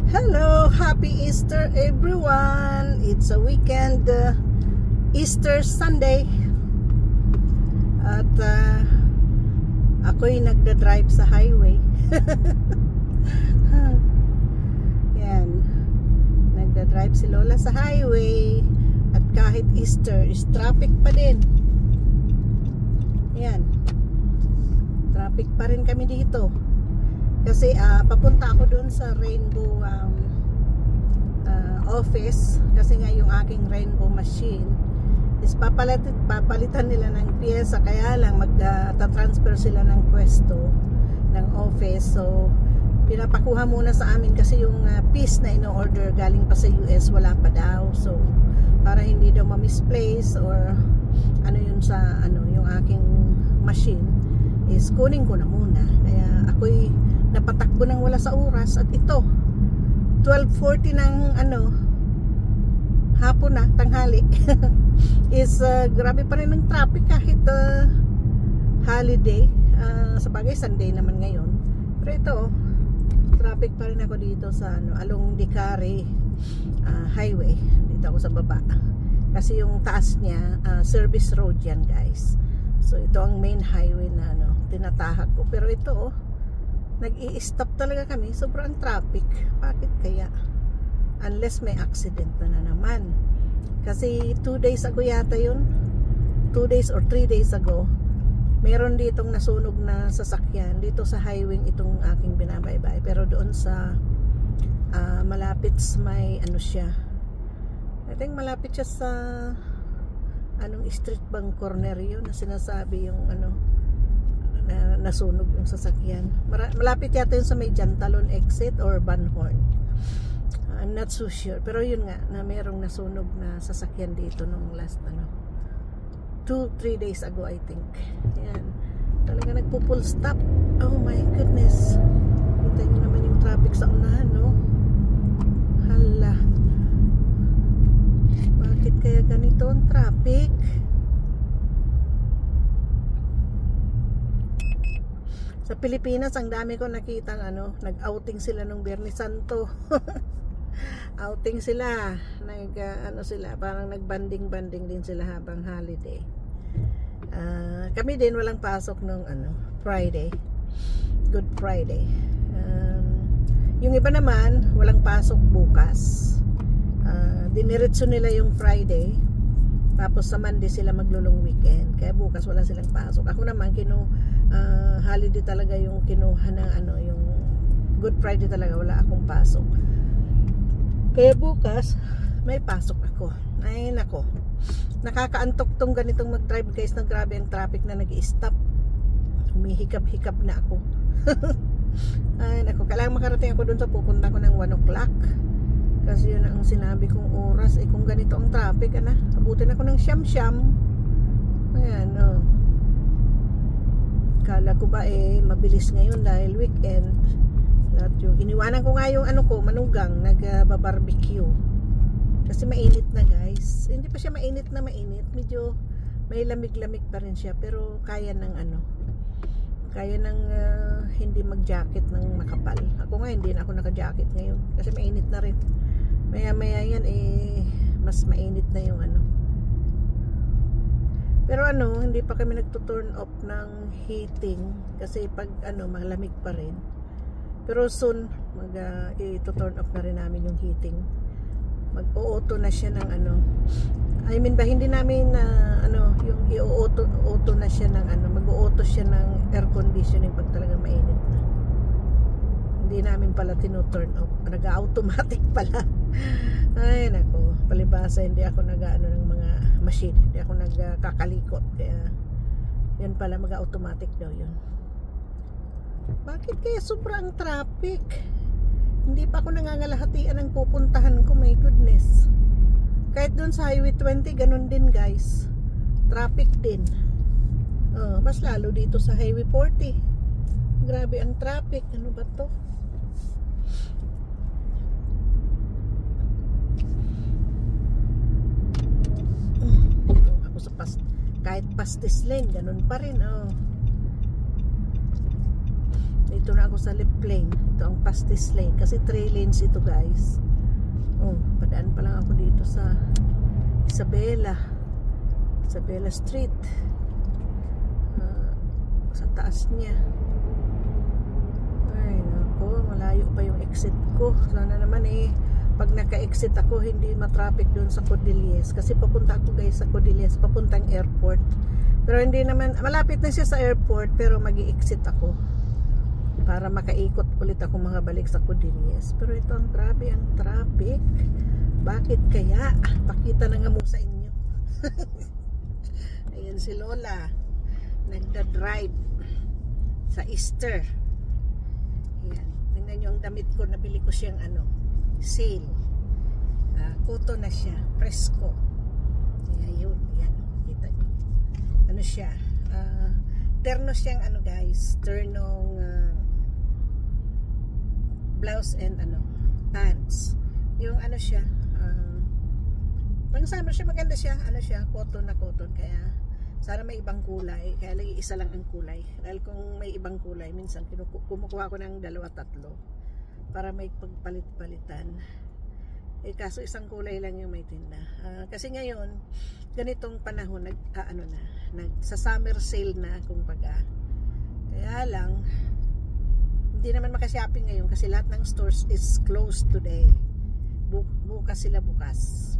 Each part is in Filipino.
Hello, happy Easter everyone. It's a weekend, Easter Sunday. At ako'y nagda-drive sa highway. Yan. Nagda-drive si Lola sa highway. At kahit Easter, is traffic pa din. Yan. Traffic pa rin kami dito. Kasi papunta ako doon sa Rainbow office. Kasi nga yung aking Rainbow machine is papalitan nila ng piyesa. Kaya lang magta-transfer sila ng pwesto ng office. So pinapakuha muna sa amin kasi yung piece na ino-order galing pa sa US wala pa daw. So para hindi daw ma-misplace or ano yun sa yung aking machine is kunin ko na muna. Kaya ako'y napatakbo ng wala sa oras. At ito 12:40 ng hapon na, tanghali. Is grabe pa rin ng traffic kahit holiday. Sa bagay Sunday naman ngayon. Pero ito traffic pa rin ako dito sa along Dicari highway. Dito ako sa baba. Kasi yung taas niya service road yan, guys. So ito ang main highway na tinatahak ko. Pero ito nag-i-stop talaga kami. Sobrang traffic. Bakit kaya? Unless may accident na naman. Kasi 2 days ago yata yun. 2 days or 3 days ago. Meron ditong nasunog na sasakyan. Dito sa highway itong aking binabaybay. Pero doon sa malapit may siya. I think malapit siya sa street bang corner yun na sinasabi yung na nasunog yung sasakyan. Malapit yata yun sa may Jantalon exit or Van Horn. I'm not so sure. Pero yun nga, na merong nasunog na sasakyan dito nung last 2-3 days ago, I think. Yan. Talaga nagpo-full stop. Oh my goodness. Kita nyo naman yung traffic sa unahan, no? Hala. Bakit kaya ganito ang traffic? Sa Pilipinas, ang dami ko nakitang nag-outing sila nung Biyernes Santo. Outing sila. Sila, parang nagbanding-banding din sila habang holiday. Kami din walang pasok nung Friday. Good Friday. Yung iba naman, walang pasok bukas. Diniretso nila yung Friday. Tapos sa Monday sila maglulong weekend. Kaya bukas wala silang pasok. Ako naman holiday talaga yung kinuha ng yung Good Friday talaga, wala akong pasok. Kaya bukas may pasok ako. Ay nako. Nakakaantok tong ganitong mag-drive, guys, na grabe ang traffic na nag-i-stop. Humihikab-hikab na ako. Ay nako, kailangan makarating ako dun sa pupunta ko ng 1 o'clock. Kasi yun ang sinabi kong oras. Kung ganito ang traffic, abutin ako ng siyam-siyam. Ayan, kala ko ba mabilis ngayon dahil weekend. Lahat yung iniwanan ko nga yung manugang, nag-barbecue. Kasi mainit na, guys. Hindi pa siya mainit na mainit. Medyo may lamig-lamig pa rin siya. Pero kaya ng kaya ng hindi mag-jacket ng makapal. Ako nga, hindi na ako naka-jacket ngayon. Kasi mainit na rin. Maya-maya yan mas mainit na yung Pero hindi pa kami nagto-turn off ng heating kasi pag malamig pa rin. Pero soon i-turn off na rin namin yung heating. Mag-o-auto na siya ng I mean ba hindi namin yung i-auto na siya ng mag-o-auto siya ng air conditioning pag talaga mainit na. Hindi namin pala tino-turn off. Nag-automatic pala. Ay nako, palibasa hindi ako ng mga machine. Hindi ako nagkakalikot. Kaya yun pala, mag-automatic daw yun. Bakit kaya sobrang traffic? Hindi pa ako nangangalahatian ng pupuntahan ko. My goodness. Kahit dun sa Highway 20, ganun din, guys. Traffic din. Mas lalo dito sa Highway 40. Grabe ang traffic. Ano ba to? Ako sa kahit Pastis Lane, ganun pa rin. Dito na ako sa left lane. Ito ang fastest lane. Kasi 3 lanes ito guys. Oh, padaan pa lang ako dito sa Isabela Street. Sa taas niya. Ay nako, malayo pa yung exit ko. Sana naman pag naka-exit ako hindi matraffic doon sa Cordilleras. Kasi papunta ako guys sa Cordilleras, papuntang airport. Pero hindi naman, malapit na siya sa airport, pero magi-exit ako para makaikot ulit ako balik sa Cordilleras. Pero ito ang grabe ang traffic. Bakit kaya? Pakita na nga mo sa inyo. Ayan si Lola nagda-drive sa Easter. Ayan, tingnan nyo ang damit ko, nabili ko siyang sale. Cotton na siya, fresco. Ayan, yun, yan, kita nyo. Ano siya, terno siyang guys, ternong blouse and pants. Yung siya, pang summer siya, maganda siya, siya, cotton na cotton, kaya sana may ibang kulay, kaya lagi isa lang ang kulay. Dahil kung may ibang kulay, minsan kumukuha ko ng 2-3 para may pagpalit-palitan. Kaso isang kulay lang yung may tinda. Kasi ngayon, ganitong panahon, sa summer sale na, kumbaga. Kaya lang, hindi naman makashopping ngayon kasi lahat ng stores is closed today. Bukas sila bukas.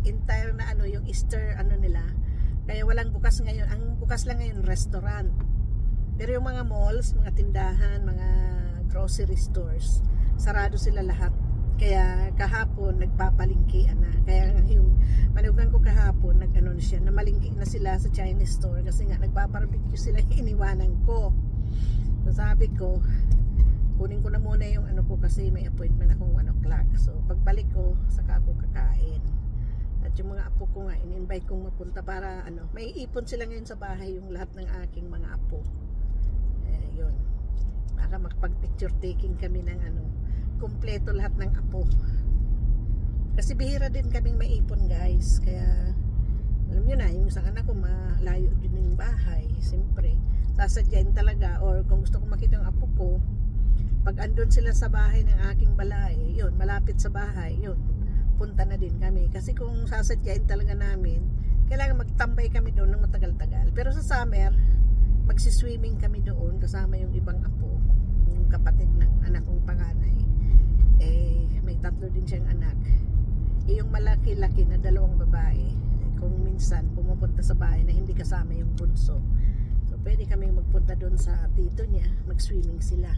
Entire na yung Easter nila. Kaya walang bukas ngayon. Ang bukas lang ngayon, restaurant. Pero yung mga malls, mga tindahan, mga grocery stores, sarado sila lahat. Kaya kahapon, nagpapalingkian na. Kaya yung manugan ko kahapon, namalingki na sila sa Chinese store. Kasi nga, nagpaparbecue sila, iniwanan ko. So sabi ko, kunin ko na muna yung ko kasi may appointment akong 1 o'clock. So pagbalik ko, saka ako kakain. At yung mga apo ko nga, in-invite kong mapunta para may ipon sila ngayon sa bahay, yung lahat ng aking mga apo. Yun. Baka makapag-picture taking kami ng kompleto lahat ng apo. Kasi bihira din kaming maipon guys. Kaya, alam nyo na, yung isang anak ko malayo din yung bahay. Siyempre, sasadyain talaga. Or kung gusto ko makita yung apo ko, pag andun sila sa bahay ng aking balay, yun, malapit sa bahay, yun, punta na din kami. Kasi kung sasadyain talaga namin, kailangan magtambay kami doon ng matagal-tagal. Pero sa summer, magsiswimming kami doon kasama yung ibang apo, yung kapatid ng anak kong panganay. May 3 din siyang anak. Yung malaki-laki na 2 babae, kung minsan pumupunta sa bahay na hindi kasama yung bunso, so pwede kami magpunta doon sa tito niya, mag-swimming sila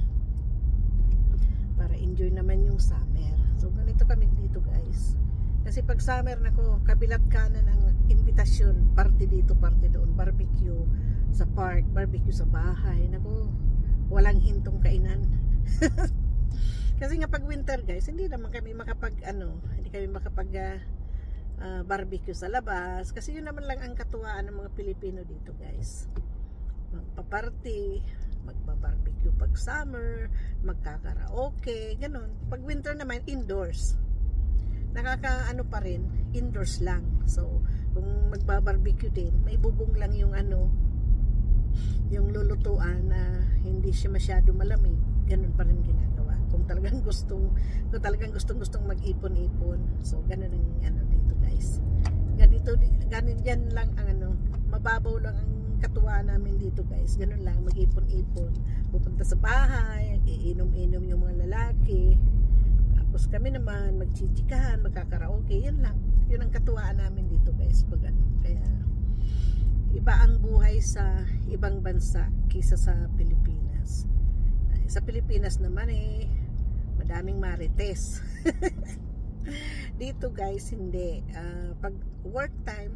para enjoy naman yung summer. So ganito kami dito guys. Kasi pag summer nako, kabilat kanan ang imbitasyon, party dito, party doon, barbecue sa park, barbecue sa bahay. Nako, walang hintong kainan. Kasi nga pag winter guys, hindi naman kami hindi kami makapag barbecue sa labas. Kasi yun naman lang ang katuwaan ng mga Pilipino dito guys. Magpa-party, magpa-barbecue pag summer, magkakaraoke, ganun. Pag winter naman, indoors. Pa rin, indoors lang. So, kung magba-barbecue din, may bubong lang yung yung lulutuan na hindi siya masyado malamig. Ganun pa rin ginagawa. Kung talagang gustong mag-ipon-ipon. So, ganun ang dito guys. Ganun yan lang ang mababaw lang ang katuwa namin dito guys. Ganun lang, mag-ipon-ipon. Pupunta sa bahay, iinom-inom yung mga lalaki. Tapos kami naman, magchichikahan, magkakaraoke. Yan lang. Yun ang katuwaan namin dito guys. Kaya, iba ang buhay sa ibang bansa kaysa sa Pilipinas. Sa Pilipinas naman madaming marites. Dito guys, hindi. Pag work time,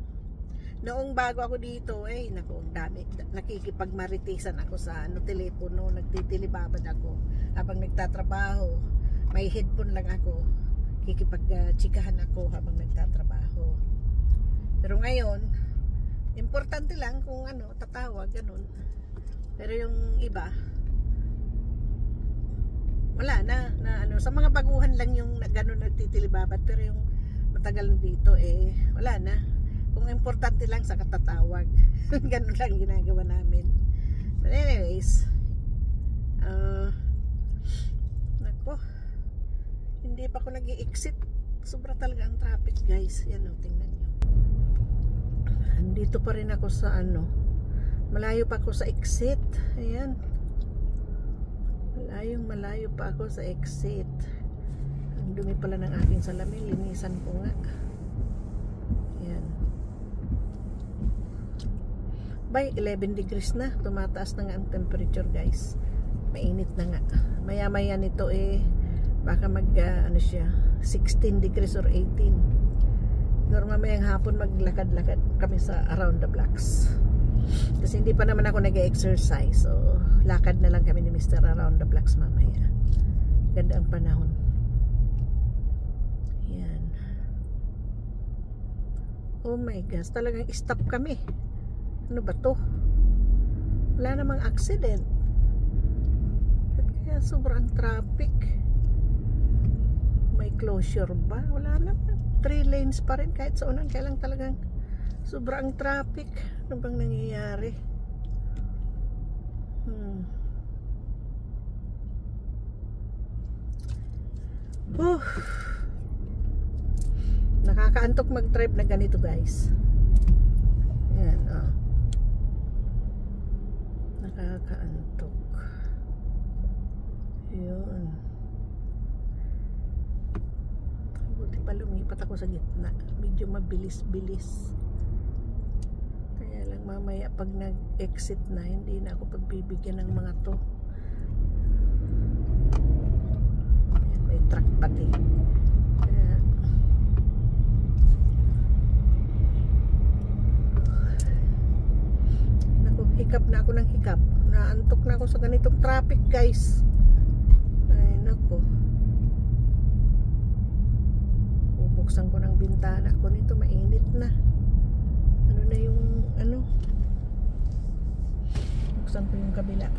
noong bago ako dito, naku, ang dami. Nakikipagmaritisan ako sa telepono, nagtitilibabad ako habang nagtatrabaho. May headphone lang ako. Kikipagchikahan ako habang nagtatrabaho. Pero ngayon, importante lang kung tatawag, ganun. Pero yung iba, wala na sa mga baguhan lang yung ganun nagtitilibabad. Pero yung matagal dito, wala na. Kung importante lang sa katatawag. Ganun lang ginagawa namin. But anyways, nako, hindi pa ako nag-i-exit. Sobra talaga ang traffic, guys. Yan o, tingnan nyo. Andito pa rin ako sa ano, malayo pa ako sa exit. Ayan, malayo pa ako sa exit. Ang dumi pala ng aking salamin, linisan ko nga. Ayan, by 11 degrees na, tumataas na nga ang temperature, guys. Mainit na nga. Maya maya nito baka mag ano siya, 16 degrees or 18. Siguro mamayang hapon maglakad-lakad kami sa around the blocks. Kasi hindi pa naman ako nag-exercise. So, lakad na lang kami ni Mr. around the blocks mamaya. Ganda ang panahon. Yan. Oh my gosh, talagang stop kami. Ano ba to? Wala namang accident. Kaya sobrang traffic. May closure ba? Wala naman. 3 lanes pa rin kahit sa unan. Kaya lang talagang sobrang traffic. Ano bang nangyayari? Nakakaantok mag-drive na ganito, guys. Ayan, oh. Nakakaantok. Yun. Buti pa lumipat ako sa gitna. Medyo mabilis-bilis. Kaya lang mamaya pag nag-exit na, hindi na ako pagbibigyan ng mga to. Ayan, may truck pati. Kaya naku, hikap na ako ng hikap. Naantok na ako sa ganitong traffic, guys. Ay naku, bubuksan ko ng bintana ko nito, mainit na. Ano na yung ano, buksan ko yung kabila.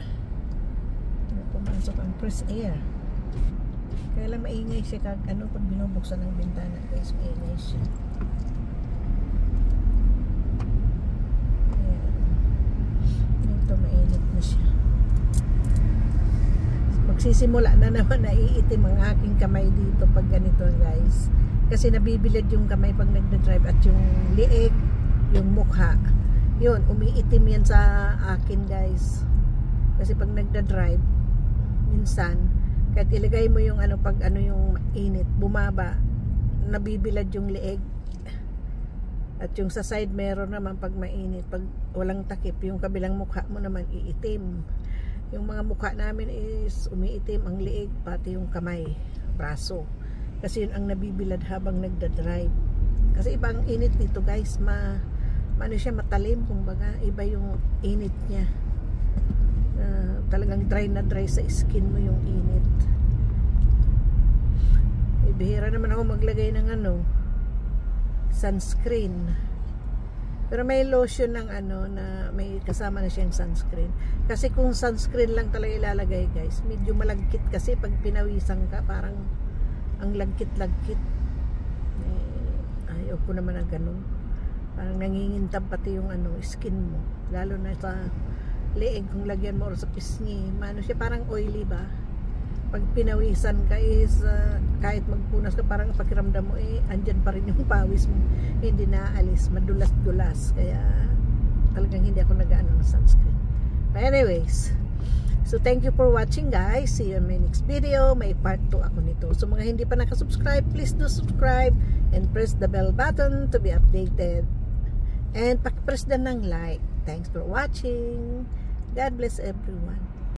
Pumasok ang fresh air. Kaya lang maingay siya kag ano pag binubuksan ng bintana, guys, maingay siya. Ito mainit na siya. Magsisimula na naman naiitim ang aking kamay dito pag ganito, guys. Kasi nabibilad yung kamay pag nagda-drive at yung liig, yung mukha. Yun, umiitim yan sa akin, guys. Kasi pag nagda-drive, minsan, kahit ilagay mo yung ano, pag ano yung init, bumaba, nabibilad yung liig. At yung sa side meron naman pag mainit, pag walang takip, yung kabilang mukha mo naman iitim. Yung mga mukha namin is umiitim ang liig, pati yung kamay, braso. Kasi yun ang nabibilad habang nagda-drive. Kasi iba ang init nito, guys, ano siya, matalim, kumbaga iba yung init niya. Talagang dry na dry sa skin mo yung init. Bihira naman ako maglagay ng ano, sunscreen. Pero may lotion ng ano na may kasama na siyang sunscreen. Kasi kung sunscreen lang talaga ilalagay, guys, medyo malagkit kasi pag pinawisan ka, parang ang lagkit-lagkit. Ayaw ko naman na ganun. Parang nangingintab pati yung ano, skin mo. Lalo na sa leeg, kung lagyan mo or sa pisngi. Ano siya, parang oily ba? Pag pinawisan ka is kahit magpunas ka, parang pakiramdam mo andyan pa rin yung pawis mo, hindi naalis, madulas-dulas. Kaya talagang hindi ako nag-ano ng sunscreen. But anyways, so thank you for watching, guys. See you in my next video. May part 2 ako nito. So mga hindi pa nakasubscribe, please do subscribe and press the bell button to be updated, and pakipress din ng like. Thanks for watching. God bless everyone.